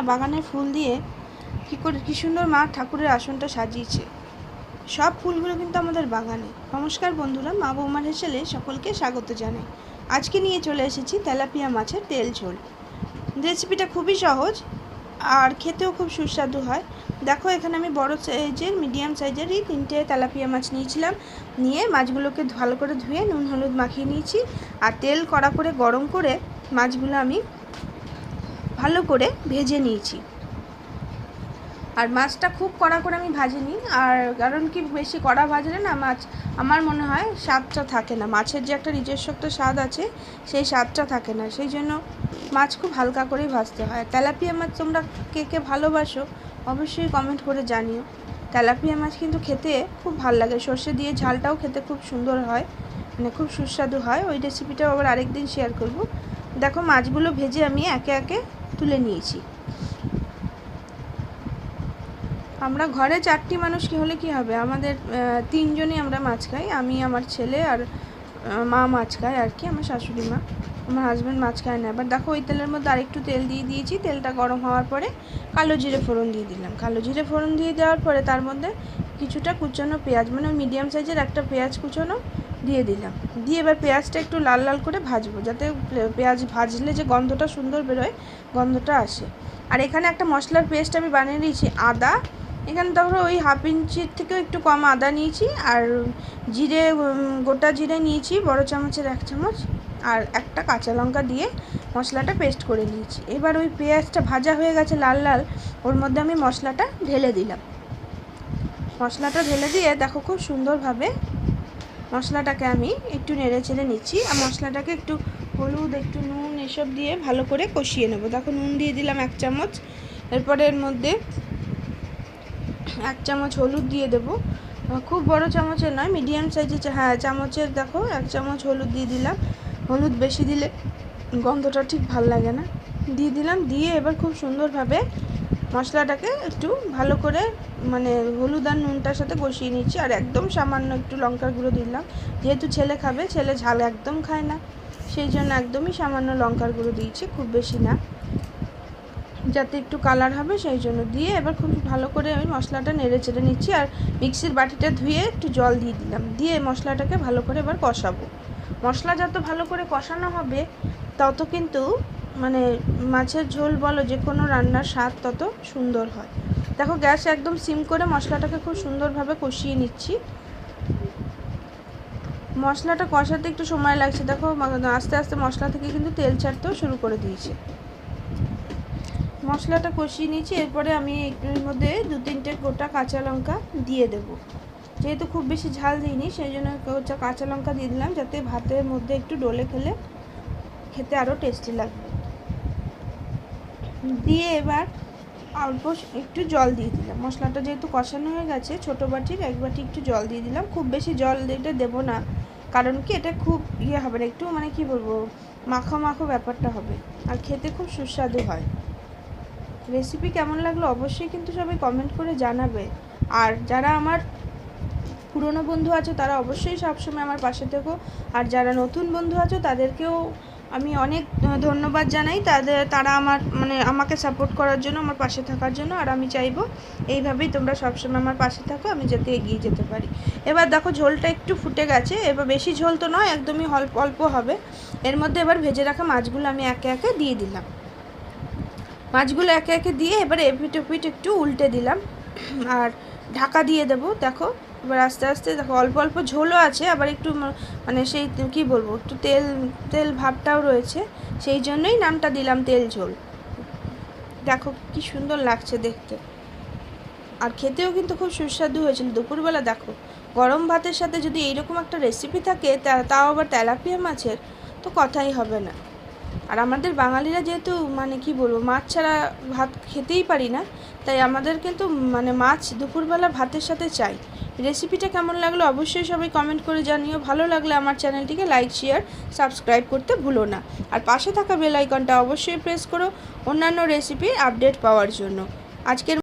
বাগানের ফুল দিয়ে কি সুন্দর মা ঠাকুরের আসনটা সাজিয়েছে। সব ফুলগুলো কিন্তু আমাদের বাগানে। নমস্কার বন্ধুরা, মা বৌমার হেসেলে সকলকে স্বাগত জানাই। আজকে নিয়ে চলে এসেছি তেলাপিয়া মাছের তেল ঝোল। রেসিপিটা খুবই সহজ আর খেতেও খুব সুস্বাদু হয়। দেখো, এখানে আমি বড় সাইজের মিডিয়াম সাইজেরই 3টে তেলাপিয়া মাছ নিয়েছিলাম। নিয়ে মাছগুলোকে ভালো করে ধুয়ে নুন হলুদ মাখিয়ে নিয়েছি। আর তেল কড়া করে গরম করে মাছগুলো আমি ভালো করে ভেজে নিয়েছি। আর মাছটা খুব কড়া করে আমি ভাজিনি, আর কারণ কি বেশি কড়া ভাজলে না মাছ আমার মনে হয় স্বাদটা থাকে না। মাছের যে একটা নিজস্ব একটা স্বাদ আছে, সেই স্বাদটা থাকে না। সেই জন্য মাছ খুব হালকা করেই ভাজতে হয়। তেলাপিয়া মাছ তোমরা কে কে ভালোবাসো অবশ্যই কমেন্ট করে জানিও। তেলাপিয়া মাছ কিন্তু খেতে খুব ভালো লাগে, সর্ষে দিয়ে ঝালটাও খেতে খুব সুন্দর হয়, মানে খুব সুস্বাদু হয়। ওই রেসিপিটাও আবার আরেকদিন শেয়ার করব। দেখো, মাছগুলো ভেজে আমি একে একে তুলে নিয়েছি। আমরা ঘরে 4টি মানুষ কি হলে কি হবে, আমাদের 3জনই আমরা মাছ খাই। আমি, আমার ছেলে আর মা মাছ খায় আর কি, আমার শাশুড়ি মা। আমার হাজব্যান্ড মাছ খায় না। এবার দেখো, ওই তেলের মধ্যে আরেকটু তেল দিয়ে দিয়েছি। তেলটা গরম হওয়ার পরে কালো জিরে ফোড়ন দিয়ে দিলাম। কালো জিরে ফোড়ন দিয়ে দেওয়ার পরে তার মধ্যে কিছুটা কুচনো পেঁয়াজ, মানে মিডিয়াম সাইজের একটা পেঁয়াজ কুচনো দিয়ে দিলাম। দিয়ে এবার পেঁয়াজটা একটু লাল লাল করে ভাজবো, যাতে পেঁয়াজ ভাজলে যে গন্ধটা সুন্দর বেরোয়, গন্ধটা আসে। আর এখানে একটা মশলার পেস্ট আমি বানিয়ে নিয়েছি। আদা, এখানে ধরো ওই হাফ ইঞ্চির থেকেও একটু কম আদা নিয়েছি। আর জিরে, গোটা জিরে নিয়েছি বড় চামচের 1 চামচ। আর একটা কাঁচা লঙ্কা দিয়ে মশলাটা পেস্ট করে নিয়েছি। এবার ওই পেঁয়াজটা ভাজা হয়ে গেছে লাল লাল, ওর মধ্যে আমি মশলাটা ঢেলে দিলাম। মশলাটা ঢেলে দিয়ে দেখো, খুব সুন্দরভাবে মশলাটাকে আমি একটু নেড়ে চেড়ে নিচ্ছি। আর মশলাটাকে একটু হলুদ, একটু নুন এসব দিয়ে ভালো করে কষিয়ে নেবো। দেখো, নুন দিয়ে দিলাম 1 চামচ। এরপরে এর মধ্যে 1 চামচ হলুদ দিয়ে দেবো। খুব বড় চামচের নয়, মিডিয়াম সাইজের চামচের দেখো 1 চামচ হলুদ দিয়ে দিলাম। হলুদ বেশি দিলে গন্ধটা ঠিক ভাল লাগে না। দিয়ে দিলাম। দিয়ে এবার খুব সুন্দরভাবে মশলাটাকে একটু ভালো করে, মানে হলুদ আর নুনটার সাথে কষিয়ে নিচ্ছি। আর একদম সামান্য একটু লঙ্কার গুঁড়ো দিলাম, যেহেতু ছেলে খাবে, ছেলে ঝাল একদম খায় না, সেই জন্য একদমই সামান্য লঙ্কার গুঁড়ো দিয়েছি, খুব বেশি না, যাতে একটু কালার হবে সেই জন্য। দিয়ে এবার খুব ভালো করে আমি মশলাটা নেড়ে চেড়ে নিচ্ছি। আর মিক্সির বাটিটা ধুয়ে একটু জল দিয়ে দিলাম। দিয়ে মশলাটাকে ভালো করে এবার কষাবো। মশলা যত ভালো করে কষানো হবে, তত কিন্তু মানে মাছের ঝোল বলো, যে কোনো রান্নার স্বাদ তত সুন্দর হয়। দেখো, গ্যাস একদম সিম করে মশলাটাকে খুব সুন্দরভাবে কষিয়ে নিচ্ছি। মশলাটা কষাতে একটু সময় লাগছে। দেখো, আস্তে আস্তে মশলা থেকে কিন্তু তেল ছাড়তেও শুরু করে দিয়েছে। মশলাটা কষিয়ে নিয়েছি। এরপরে আমি এর মধ্যে 2-3টে গোটা কাঁচা লঙ্কা দিয়ে দেবো। যেহেতু খুব বেশি ঝাল দিইনি, সেই জন্য কাঁচা লঙ্কা দিয়ে দিলাম, যাতে ভাতের মধ্যে একটু ডলে খেতে আরও টেস্টি লাগবে। দিয়ে এবার অল্প একটু জল দিয়ে দিলাম। মশলাটা যেহেতু কষানো হয়ে গেছে, ছোটো বাটির 1 বাটি একটু জল দিয়ে দিলাম। খুব বেশি জল এটা দেবো না, কারণ কি এটা খুব হবে না, একটু মানে কি বলবো, মাখো মাখো ব্যাপারটা হবে। আর খেতে খুব সুস্বাদু হয়। রেসিপি কেমন লাগলো অবশ্যই কিন্তু সবাই কমেন্ট করে জানাবে। আর যারা আমার পুরনো বন্ধু আছো, তারা অবশ্যই সবসময় আমার পাশে থেকো। আর যারা নতুন বন্ধু আছো, তাদেরকেও আমি অনেক ধন্যবাদ জানাই। তারা আমাকে সাপোর্ট করার জন্য, আমার পাশে থাকার জন্য। আর আমি চাইবো এইভাবেই তোমরা সবসময় আমার পাশে থাকো, আমি যাতে এগিয়ে যেতে পারি। এবার দেখো, ঝোলটা একটু ফুটে গেছে। এবার বেশি ঝোল তো নয়, একদমই অল্প অল্প হবে। এর মধ্যে এবার ভেজে রাখা মাছগুলো আমি একে একে দিয়ে দিলাম। মাছগুলো একে একে দিয়ে এবার এপিট ওপিট একটু উল্টে দিলাম। আর ঢাকা দিয়ে দেবো। দেখো, এবার আস্তে আস্তে দেখো, অল্প অল্প ঝোলও আছে, আবার একটু মানে সেই কী বলবো, একটু তেল ভাবটাও রয়েছে, সেই জন্যই নামটা দিলাম তেল ঝোল। দেখো কি সুন্দর লাগছে দেখতে, আর খেতেও কিন্তু খুব সুস্বাদু হয়েছিল। দুপুরবেলা দেখো, গরম ভাতের সাথে যদি এইরকম একটা রেসিপি থাকে, তাও আবার তেলাপিয়া মাছের, তো কথাই হবে না। আর আমাদের বাঙালিরা যেহেতু মানে কি বলবো, মাছ ছাড়া ভাত খেতেই পারি না, তাই আমাদের কিন্তু মানে মাছ দুপুরবেলা ভাতের সাথে চাই। রেসিপিটা কেমন লাগলো অবশ্যই সবাই কমেন্ট করে জানিও। ভালো লাগলে আমার চ্যানেলটিকে লাইক, শেয়ার, সাবস্ক্রাইব করতে ভুলো না। আর পাশে থাকা বেল আইকনটা অবশ্যই প্রেস করো অন্যান্য রেসিপির আপডেট পাওয়ার জন্য। আজকের